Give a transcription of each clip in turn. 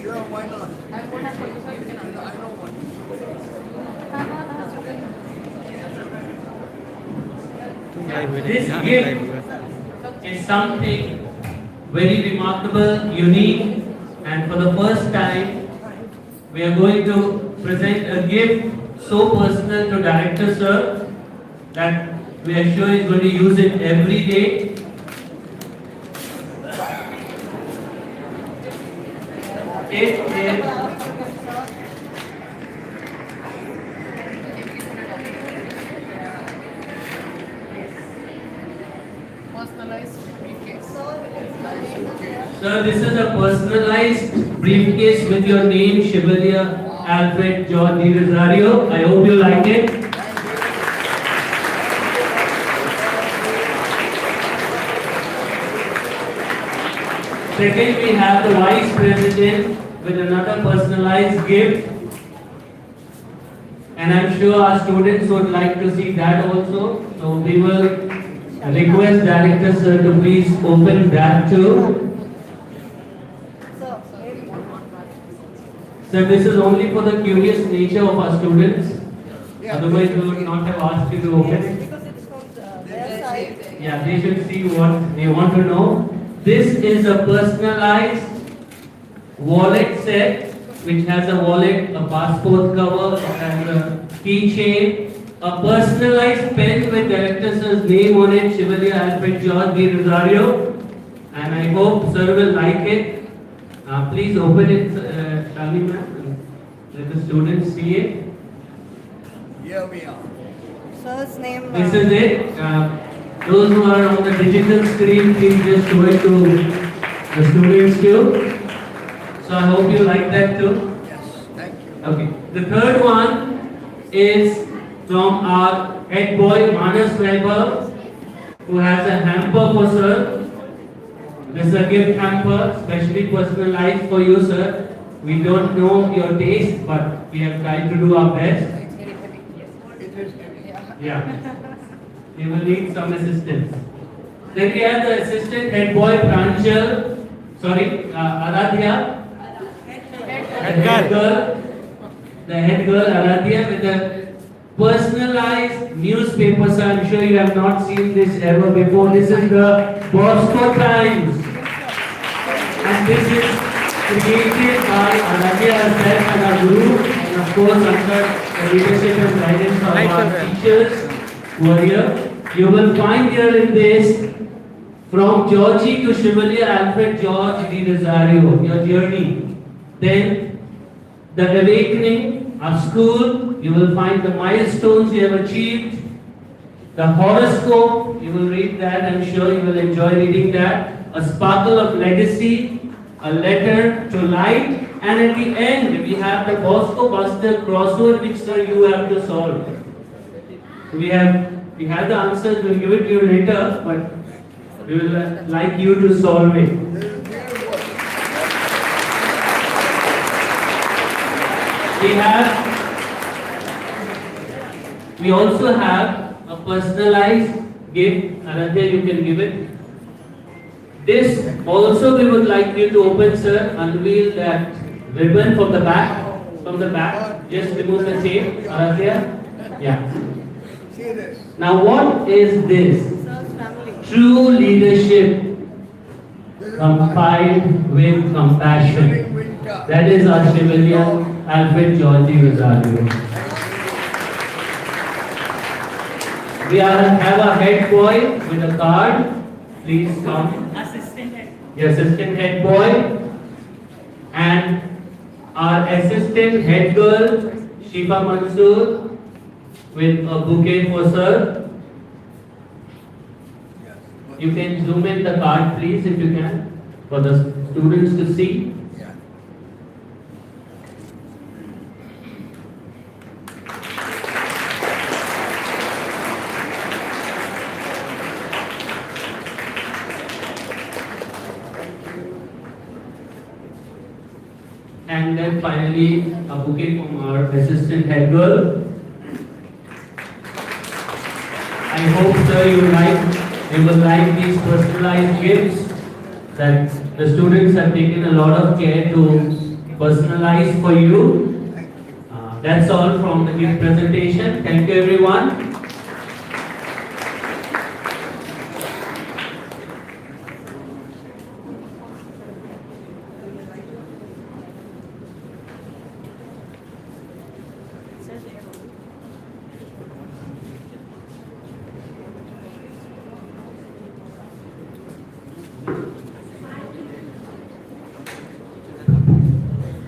Sure, why not? I have one for you, so you can answer. I know one. This gift is something very remarkable, unique, and for the first time, we are going to present a gift so personal to Director Sir that we are sure he's going to use it every day. It is Personalized briefcase. Sir, this is a personalized briefcase with your name, Chevalier Alfred George Di Rosario. I hope you like it. Second, we have the Vice President with another personalized gift. And I'm sure our students would like to see that also. So we will request Director Sir to please open that too. Sir, this is only for the curious nature of our students. Otherwise, we would not have asked you to open it. Because it's from their side. Yeah, they should see what they want to know. This is a personalized wallet set which has a wallet, a passport cover, it has a keychain, a personalized pen with Director Sir's name on it, Chevalier Alfred George Di Rosario. And I hope Sir will like it. Please open it, Shani ma'am, and let the students see it. Here we are. Sir's name. This is it. Those who are on the digital screen, please just show it to the students too. So I hope you like that too. Yes, thank you. Okay. The third one is from our head boy Manas Weber, who has a hamper for Sir. This is a gift hamper, specially personalized for you, Sir. We don't know your taste, but we have tried to do our best. It is heavy. Yeah. You will need some assistance. Then we have the assistant head boy Pranjal, Aradhya. The head girl Aradhya with a personalized newspaper. So I'm sure you have not seen this ever before. This is the Bosco Times. And this is created by Aradhya herself and our guru. And of course under the leadership and guidance of our teachers who are here. You will find here in this from Georgie to Chevalier Alfred George Di Rosario, your journey. Then the awakening, our school, you will find the milestones you have achieved. The horoscope, you will read that, I'm sure you will enjoy reading that. A sparkle of legacy, a letter to light, and at the end we have the Bosco Buster crossword which sir you have to solve. We have the answers, we'll give it to you later, but we will like you to solve it. We also have a personalized gift. Aradhya, you can give it. This also we would like you to open, sir. Unveil that ribbon from the back. From the back. Just remove the tape. Aradhya. Yeah. See this. Now what is this? Sir's family. True leadership combined with compassion. That is our Chevalier Alfred George Di Rosario. We have a head boy with a card. Please come. The assistant head boy. And our assistant head girl, Shifa Mansoor, with a bouquet for sir. You can zoom in the card, please, if you can, for the students to see. And then finally, a bouquet from our assistant head girl. I hope, sir, you will like these personalized gifts that the students have taken a lot of care to personalized for you. Thank you. That's all from the gift presentation. Thank you everyone.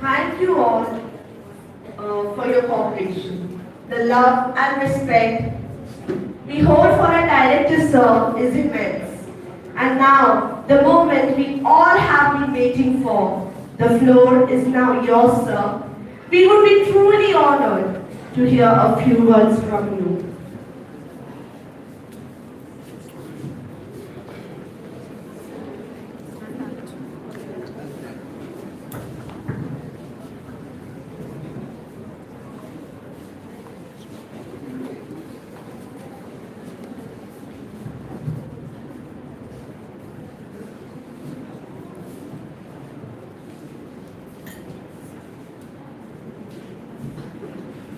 Thank you all for your cooperation. The love and respect we hold for our director sir is immense. And now, the moment we all have been waiting for, the floor is now yours, sir. We would be truly honored to hear a few words from you.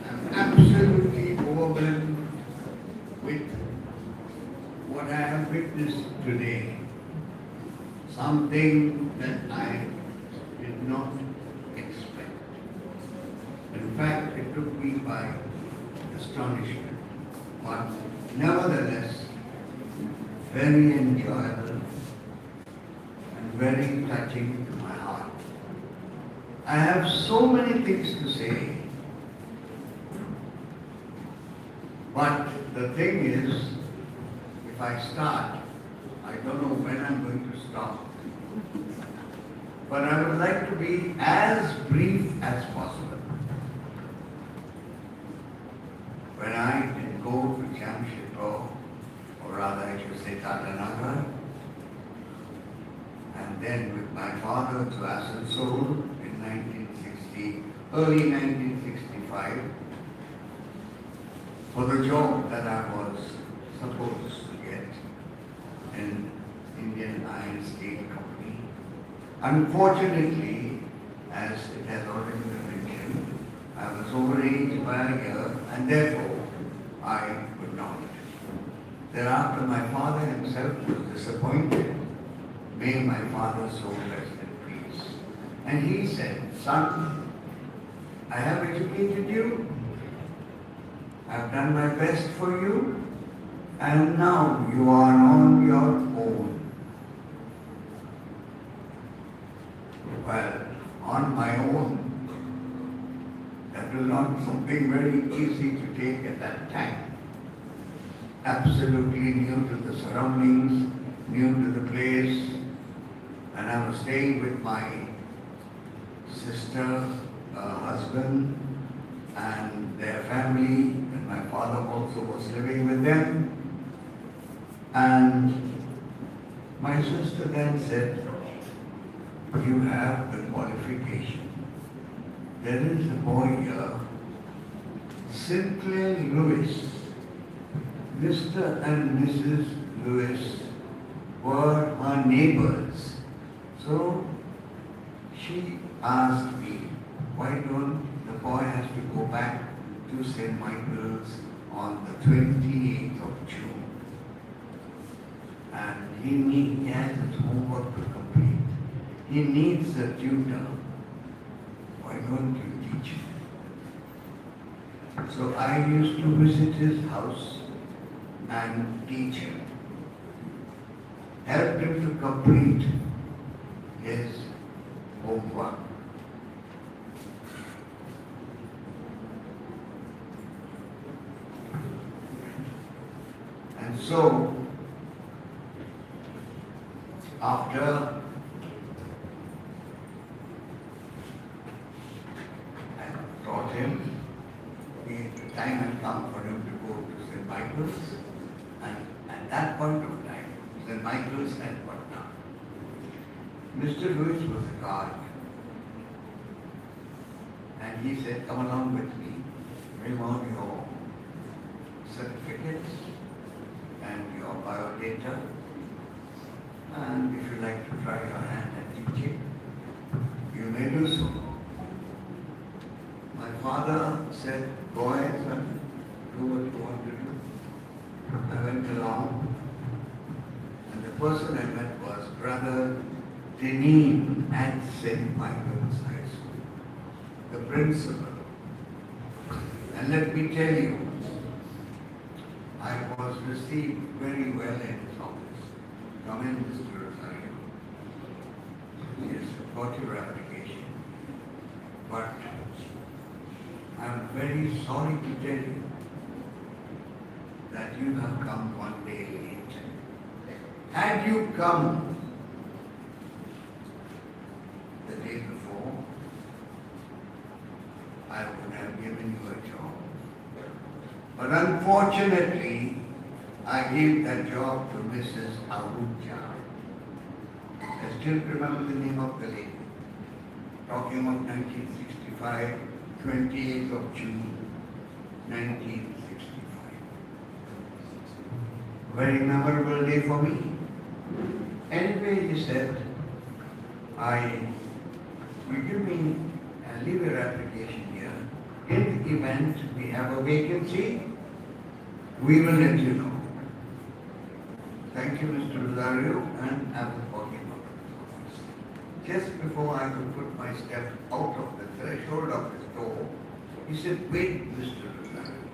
I'm absolutely overwhelmed with what I have witnessed today. Something that I did not expect. In fact, it took me by astonishment. But nevertheless, very enjoyable and very touching to my heart. I have so many things to say. But the thing is, if I start, I don't know when I'm going to stop. But I would like to be as brief as possible. When I did go to Jamshedpur, or rather I should say Tatanagar, and then with my father to Asansol in 1960, early 1965, for the job that I was supposed to get in Indian Iron Steel Company. Unfortunately, as it has already been mentioned, I was overaged by a year and therefore I could not. Thereafter my father himself was disappointed. May my father's soul rest in peace. And he said, son, I have educated you. I've done my best for you, and now you are on your own. Well, on my own, that was not something very easy to take at that time. Absolutely new to the surroundings, new to the place, and I was staying with my sister, husband, and their family, and my father also was living with them. And my sister then said, you have the qualification. There is a boy here, Sinclair Lewis. Mr. and Mrs. Lewis were her neighbors. So she asked me, why don't the boy has to go back to St. Michael's on the 28th of June. And he has his homework to complete. He needs a tutor. Why don't you teach him? So I used to visit his house and teach him. Help him to complete his homework. And so, after I taught him, the time had come for him to go to St. Michael's, and at that point of time, St. Michael's had what now? Mr. Lewis was a guard, and he said, come along with me, bring on your certificates and your biodata, and if you like to try your hand at teaching, you may do so. father said, go ahead, son, do what you want to do. I went along, and the person I met was Brother Denis at St. Michael's High School, the principal. And let me tell you, I was received very well in his office. Come in, Mr. Rosario. Yes, got your application. But I'm very sorry to tell you that you have come one day late. Had you come the day before, I would have given you a job. But unfortunately, I gave that job to Mrs. Ahuja. I still remember the name of the lady. Talking of 1965, 28th of June, 1965. Very memorable day for me. Anyway, he said, you give me, leave your application here. In the event we have a vacancy, we will let you know. Thank you, Mr. Rosario, and I was walking out of his office. Just before I could put my step out of the threshold of his door, he said, wait, Mr. Rosario.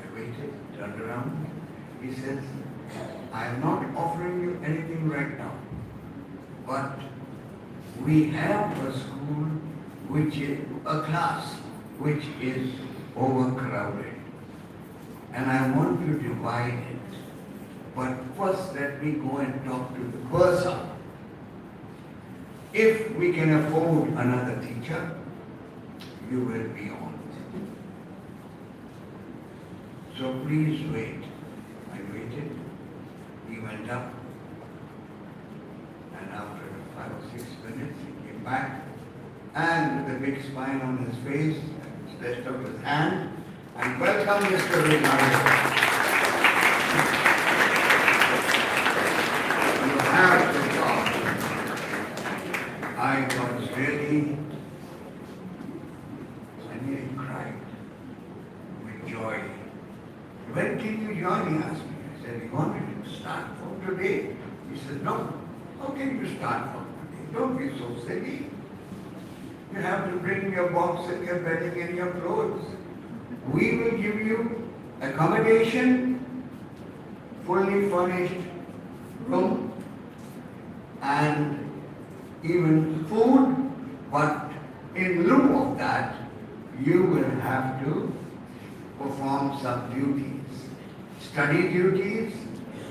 I waited, turned around. He says, I am not offering you anything right now, but we have a school which is a class which is overcrowded, and I want to divide it. But first let me go and talk to the bursar. If we can afford another teacher, you will be on. So please wait. I waited. He went up, and after 5 or 6 minutes he came back, and with a big smile on his face, and stretched up his hand, and welcome Mr. Rosario. You have the job. I was really, I nearly cried with joy. When can you join? He asked me. I said, you wanted to start from today? He said, no. How can you start from today? Don't be so silly. You have to bring your box and your bedding and your clothes. We will give you accommodation, fully furnished room, and even food, but in lieu of that, you will have to perform some duties. Study duties,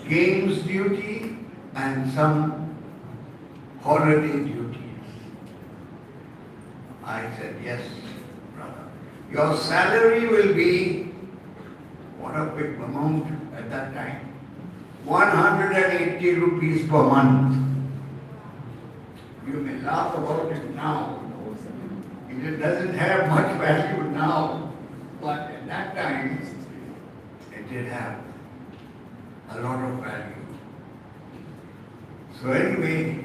games duty, and some holiday duties. I said, yes, brother. Your salary will be, what a big amount at that time, 180 rupees per month. You may laugh about it now. It doesn't have much value now, but at that time, it did have a lot of value. So anyway,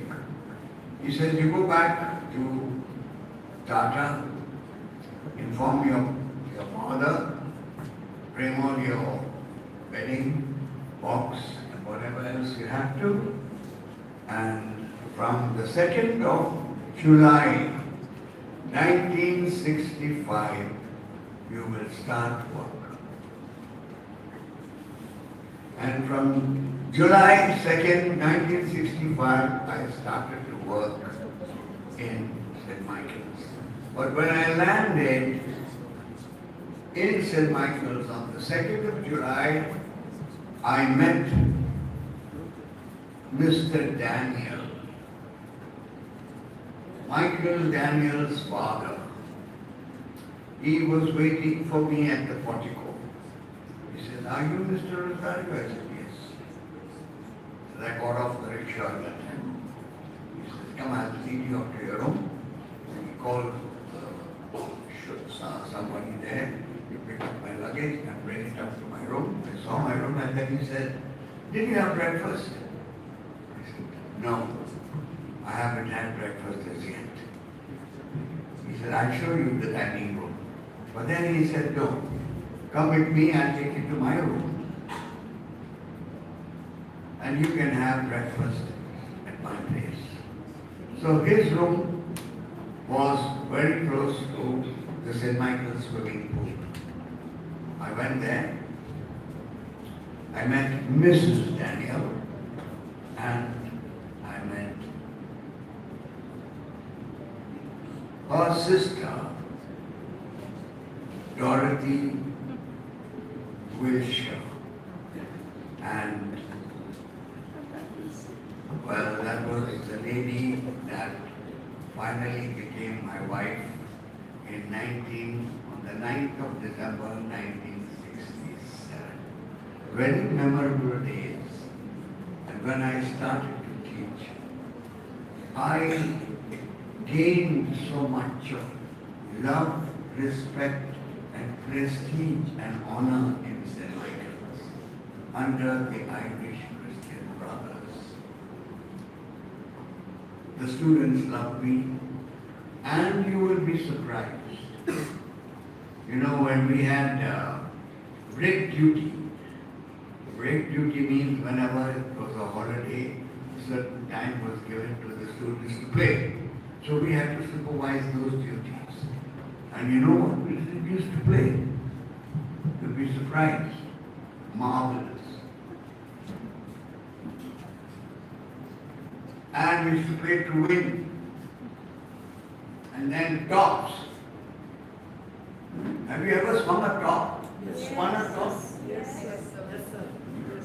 he says, you go back to Tata, inform your father, bring on your wedding box and whatever else you have to, and from the 2nd of July 1965, you will start work. And from July 2nd, 1965, I started to work in St. Michael's. But when I landed in St. Michael's on the 2nd of July, I met Mr. Daniel, Michael Daniel's father. He was waiting for me at the portico. He said, are you Mr. Rosario? I said, yes. So I got off the rickshaw at that time. He said, come, I'll lead you up to your room. And he called somebody there. He picked up my luggage and bring it up to my room. I saw my room and then he said, did you have breakfast? I said, no, I haven't had breakfast as yet. He said, I I'll show you the dining room. But then he said, no, come with me, I'll take you to my room. And you can have breakfast at my place. So his room was very close to the St. Michael's swimming pool. I went there. I met Mrs. Daniel and I met her sister, Dorothy Wilshire. And well, that was the lady that finally became my wife on the 9th of December 1967. Very memorable days. And when I started to teach, I gained so much of love, respect, and prestige and honor in St. Michael's under the Irish Christian Brothers. The students loved me, and you will be surprised. You know, when we had break duty means whenever it was a holiday, a certain time was given to the students to play. So we had to supervise those duties. And you know what we used to play? You'll be surprised. Marvelous. And we used to play to win. And then tops. Have you ever swung a top? Yes. Swung a top? Yes, yes, sir.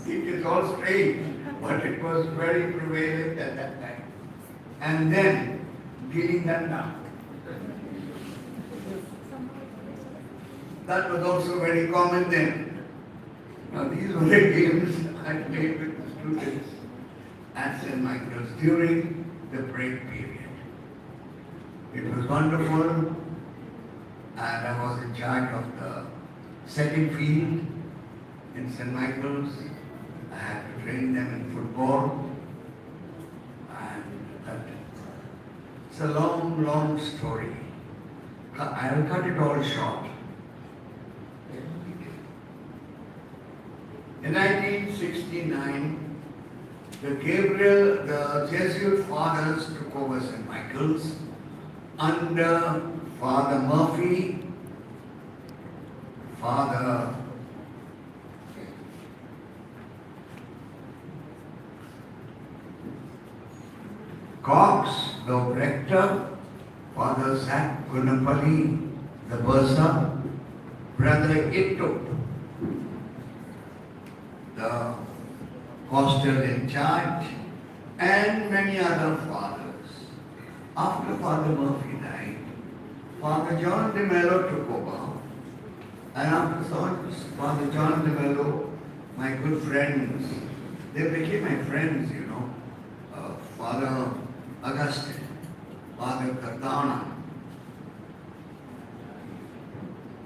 It is all strange, but it was very prevalent at that time. And then gilling them down. That was also very common then. Now these were the games I played with the students at St. Michael's during the break period. It was wonderful, and I was in charge of the second field in St. Michael's. I had to train them in football, and it's a long, long story. I'll cut it all short. In 1969, the Jesuit fathers took over St. Michael's under Father Murphy, Father Cox, the rector, Father Zach Gunapalli, the bursar, Brother Ito, the hostel in charge, and many other fathers. After Father Murphy died, Father John de Mello took over, and after Father John de Mello, my good friends, they became my friends, you know. Father Augustine, Father Katana,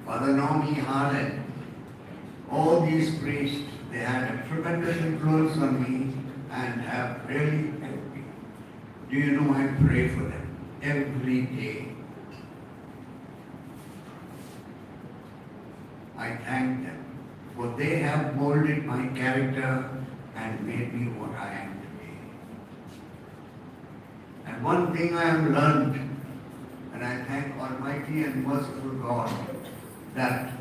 Father Naomi Harlan, all these priests, they had a tremendous influence on me and have really helped me. Do you know, I pray for them every day. I thank them, for they have molded my character and made me what I am today. And one thing I have learned, and I thank Almighty and merciful God, that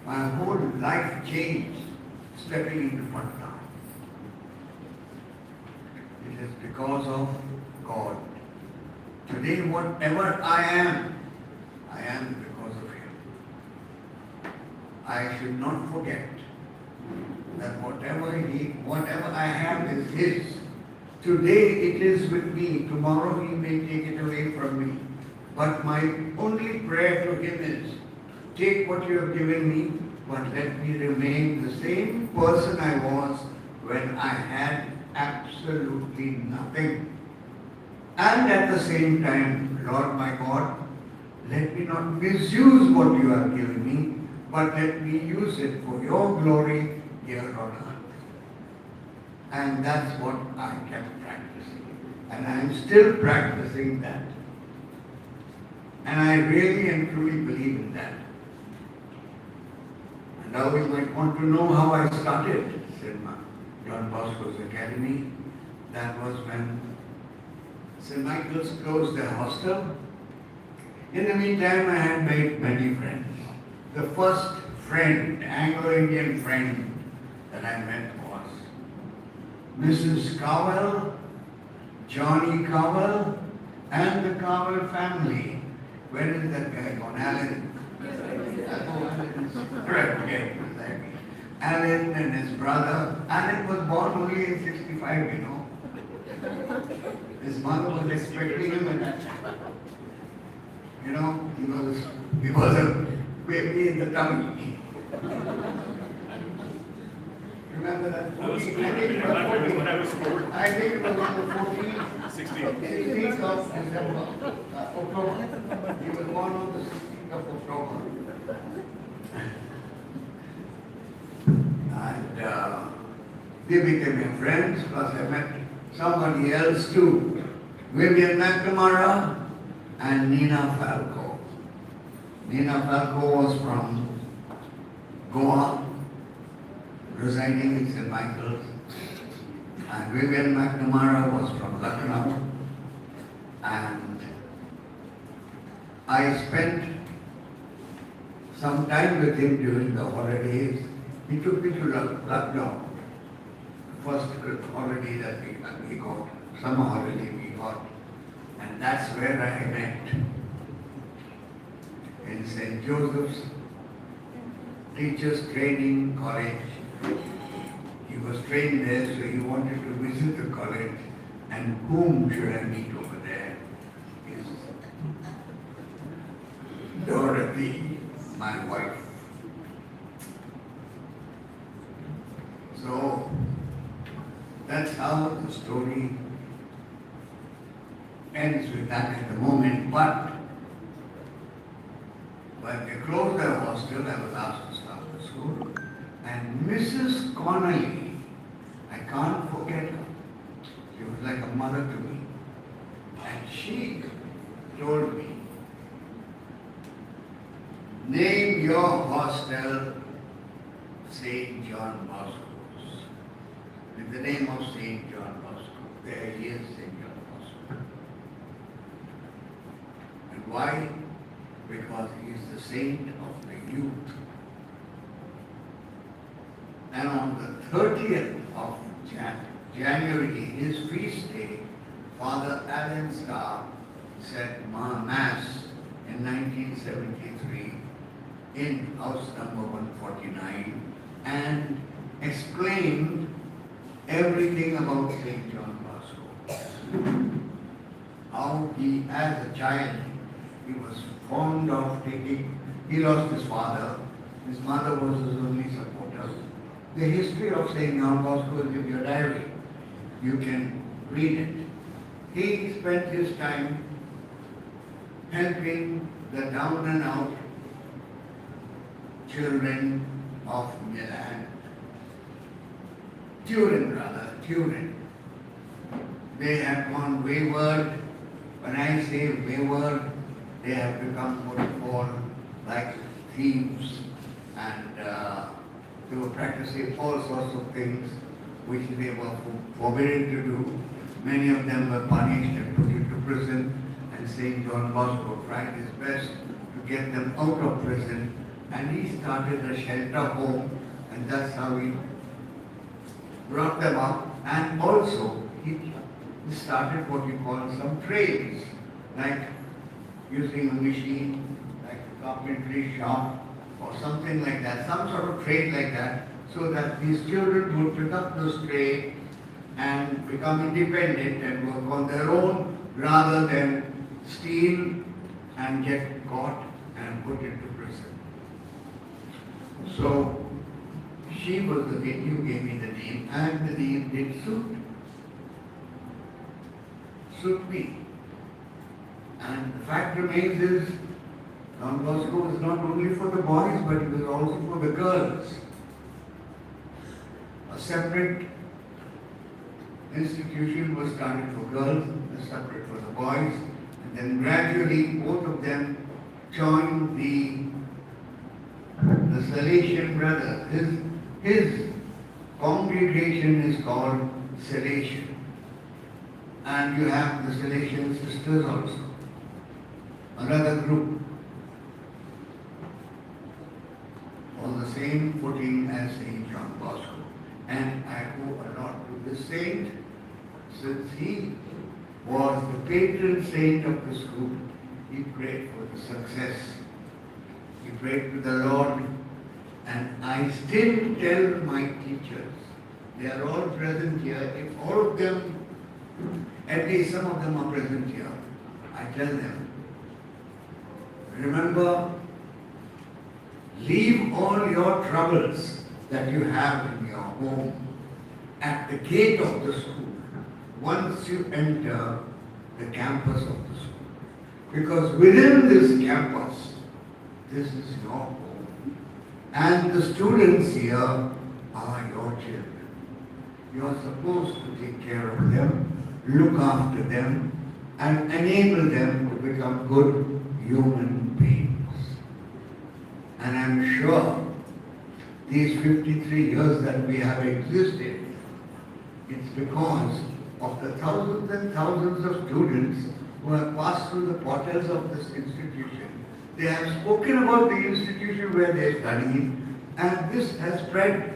my whole life changed stepping into Patna. It is because of God. Today, whatever I am because of Him. I should not forget that whatever I have is His. Today it is with me, tomorrow He may take it away from me. But my only prayer to Him is, take what you have given me, but let me remain the same person I was when I had absolutely nothing. And at the same time, Lord my God, let me not misuse what you have given me, but let me use it for your glory here on earth. And that's what I kept practicing. And I am still practicing that. And I really and truly believe in that. And now you might want to know how I started St. John Bosco's Academy. That was when St. Michael's closed their hostel. In the meantime, I had made many friends. The first friend, Anglo-Indian friend that I met was Mrs. Cowell, Johnny Cowell, and the Cowell family. Where is that guy gone? Alan. Correct, okay. Alan and his brother. Alan was born only in 65, you know. His mother was expecting him and, you know, he was a baby in the tummy. Remember that? I think it was on the 14th. 16th of December, October. He was born on the 16th of October. And they became friends, plus I met somebody else too. Vivian McNamara and Nina Falco. Nina Falco was from Goa, residing in St. Michael's. And Vivian McNamara was from Lucknow. And I spent some time with him during the holidays. He took me to Lucknow. First holiday that we got, summer holiday we got. And that's where I met in St. Joseph's Teachers Training College. He was trained there, so he wanted to visit the college. And whom should I meet over there? Is Dorothy, my wife. So that's how the story ends with that at the moment. But when they closed their hostel, I was asked to start the school. And Mrs. Connolly, I can't forget her. She was like a mother to me. And she told me, name your hostel St. John Bosco's. With the name of St. John Bosco. There he is, St. John Bosco. And why? Because he is the saint of the youth. And on the 30th of January, his feast day, Father Alan Starr said Mass in 1973 in house number 149 and explained everything about St. John Bosco. How he, as a child, he was fond of taking, he lost his father, his mother was his only supporter. The history of St. John Bosco is in your diary. You can read it. He spent his time helping the down and out children of Milan. Turin. They had gone wayward. When I say wayward, they have become what we call like thieves, and they were practicing all sorts of things which they were forbidden to do. Many of them were punished and put into prison, and St. John Bosco tried his best to get them out of prison, and he started a shelter home, and that's how he brought them up. And also he started what we call some trades, like using a machine, like a carpentry shop or something like that, some sort of trade like that, so that these children would pick up those trade and become independent and work on their own rather than steal and get caught and put into prison. So she was the one who gave me the name, and the name did suit me. And the fact remains is, Don Bosco was not only for the boys, but it was also for the girls. A separate institution was started for girls, a separate for the boys, And then gradually both of them joined the Salesian brothers. His congregation is called Salesian. And you have the Salesian sisters also, another group, on the same footing as Saint John Bosco. And I owe a lot to this saint, since he was the patron saint of the school. He prayed for the success. He prayed to the Lord. And I still tell my teachers, they are all present here, if all of them, at least some of them are present here, I tell them, remember, leave all your troubles that you have in your home at the gate of the school once you enter the campus of the school. Because within this campus, this is your home. And the students here are your children. You are supposed to take care of them, look after them, and enable them to become good human beings. And I'm sure these 53 years that we have existed, it's because of the thousands and thousands of students who have passed through the portals of this institution. They have spoken about the institution where they are studying, and this has spread.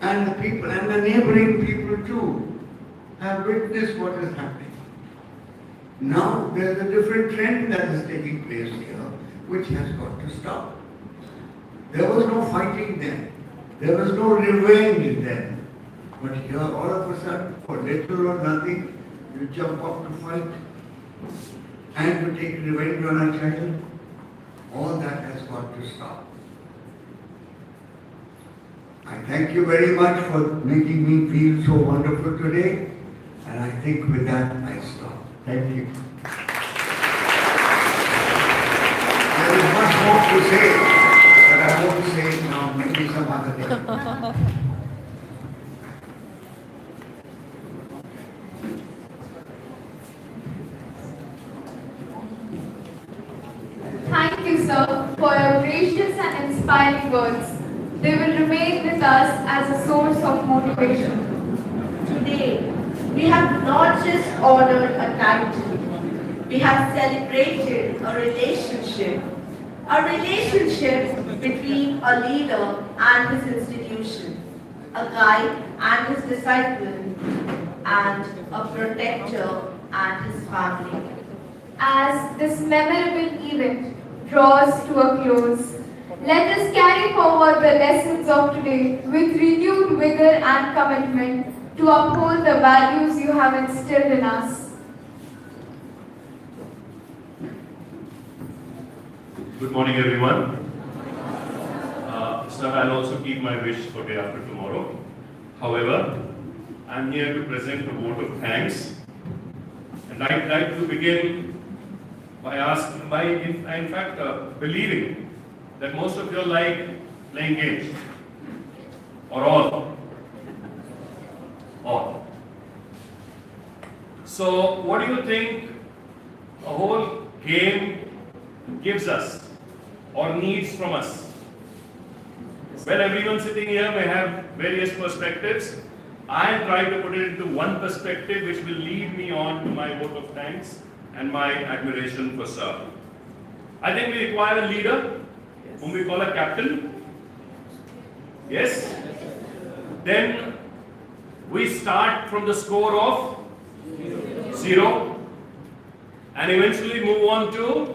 And the people and the neighboring people too have witnessed what is happening. Now there is a different trend that is taking place here, which has got to stop. There was no fighting then. There was no revenge then. But here, all of a sudden, for little or nothing, you jump up to fight and to take revenge on a child. All that has got to stop. I thank you very much for making me feel so wonderful today. And I think with that, I stop. Thank you. There is much more to say, but I won't say it now, maybe some other day. Thank you, sir, for your gracious and inspiring words. They will remain with us as a source of motivation. Today, we have not just honored a title, we have celebrated a relationship between a leader and his institution, a guide and his disciple, and a protector and his family. As this memorable event draws to a close, let us carry forward the lessons of today with renewed vigor and commitment to uphold the values you have instilled in us. Good morning, everyone. Sir, I'll also keep my wish for day after tomorrow. However, I'm here to present a vote of thanks. And I'd like to begin by believing that most of you like playing games. Or all. All. So, what do you think a whole game gives us or needs from us? Well, everyone sitting here may have various perspectives. I am trying to put it into one perspective which will lead me on to my vote of thanks and my admiration for Sir. I think we require a leader whom we call a captain. Yes? Then we start from the score of 0 and eventually move on to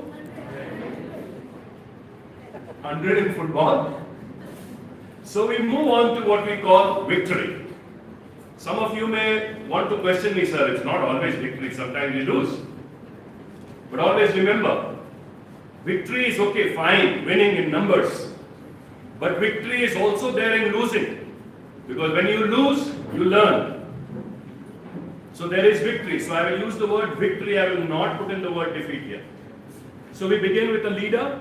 100 in football. So we move on to what we call victory. Some of you may want to question me, sir, it's not always victory, sometimes we lose. But always remember, victory is okay, fine, winning in numbers. But victory is also there in losing. Because when you lose, you learn. So there is victory. So I will use the word victory, I will not put in the word defeat here. So we begin with a leader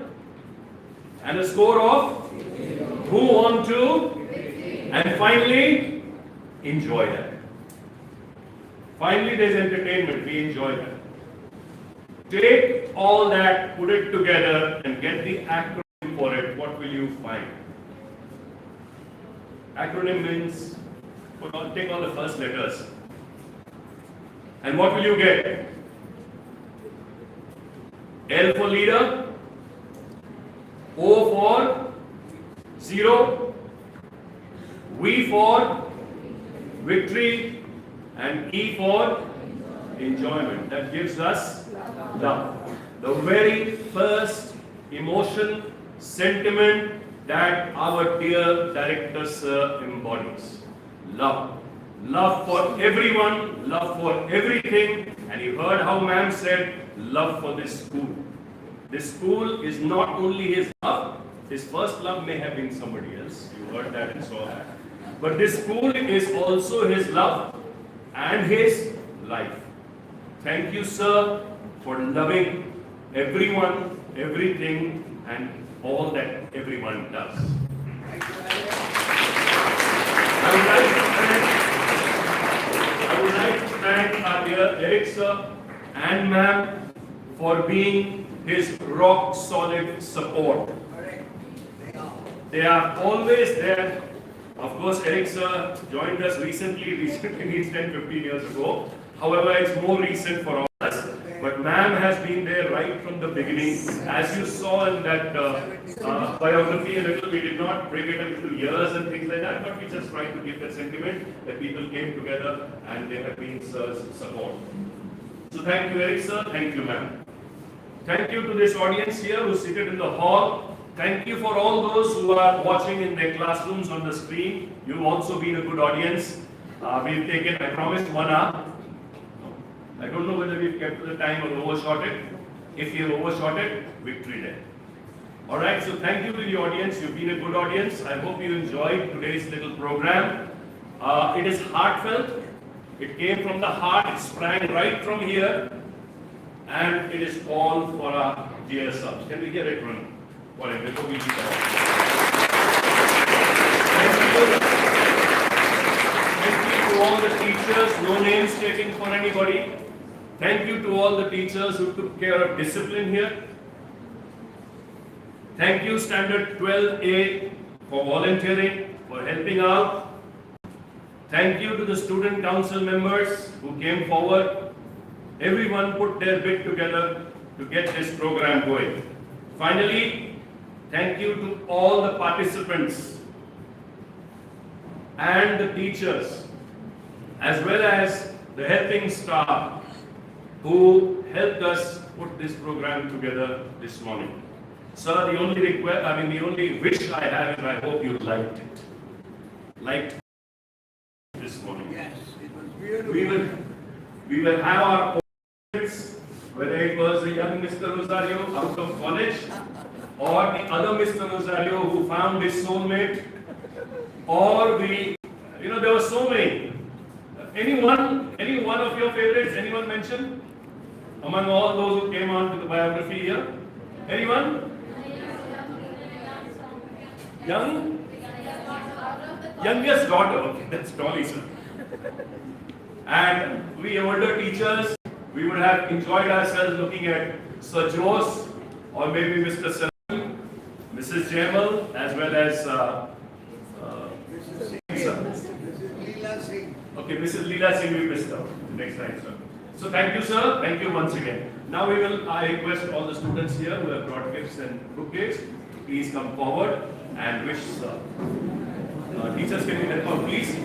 and a score of move on to, and finally, enjoy that. Finally, there's entertainment, we enjoy that. Take all that, put it together, and get the acronym for it. What will you find? Acronym means, take all the first letters. And what will you get? L for leader, O for zero, V for victory, and E for enjoyment. That gives us love. The very first emotion, sentiment that our dear director sir embodies. Love. Love for everyone, love for everything, and you heard how ma'am said, love for this school. This school is not only his love, his first love may have been somebody else, you heard that and saw that. But this school is also his love and his life. Thank you, sir, for loving everyone, everything, and all that everyone does. I would like to thank our dear Eric sir and ma'am for being his rock solid support. They are always there. Of course, Eric sir joined us recently means 10-15 years ago. However, it's more recent for all us. But ma'am has been there right from the beginning. As you saw in that biography a little, we did not break it into years and things like that, but we just tried to give that sentiment that people came together and they have been sir's support. So thank you, Eric sir. Thank you, ma'am. Thank you to this audience here who seated in the hall. Thank you for all those who are watching in their classrooms on the screen. You've also been a good audience. We've taken, I promised, 1 hour. I don't know whether we've kept to the time or overshot it. If you've overshot it, victory day. Alright, so thank you to the audience. You've been a good audience. I hope you enjoyed today's little program. It is heartfelt. It came from the heart. It sprang right from here. And it is all for our dear subs. Can we hear it run? For it before we do that. Thank you to all the teachers. No names taken for anybody. Thank you to all the teachers who took care of discipline here. Thank you, Standard 12A, for volunteering, for helping out. Thank you to the student council members who came forward. Everyone put their bit together to get this program going. Finally, thank you to all the participants and the teachers, as well as the helping staff who helped us put this program together this morning. Sir, the only wish I have is I hope you liked it. Liked this morning. Yes, it was beautiful. We will have our whether it was the young Mr. Rosario out of college, or the other Mr. Rosario who found his soulmate, or there were so many. Any one of your favorites, anyone mention? Among all those who came on to the biography here? Anyone? Youngest daughter, okay, that's Dolly, sir. And we older teachers, we would have enjoyed ourselves looking at Sir Jose, or maybe Mr. Salam, Mrs. Jamal, as well as Leela Singh. Okay, Mrs. Leela Singh we missed out. Next time, sir. So thank you, sir. Thank you once again. Now I request all the students here who have brought gifts and bouquets to please come forward and wish, sir. Teachers, can you help out, please?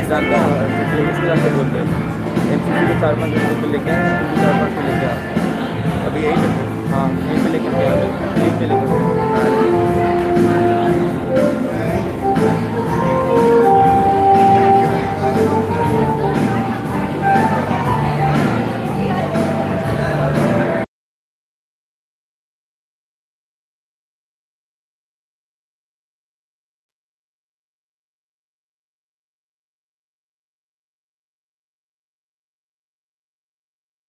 जानता हूँ इसके जाके बोलते हैं MCC के 4-5 लोग लेके आए 4-5 को लेके आए अभी यही हाँ यहीं पे लेके गया यहीं पे लेके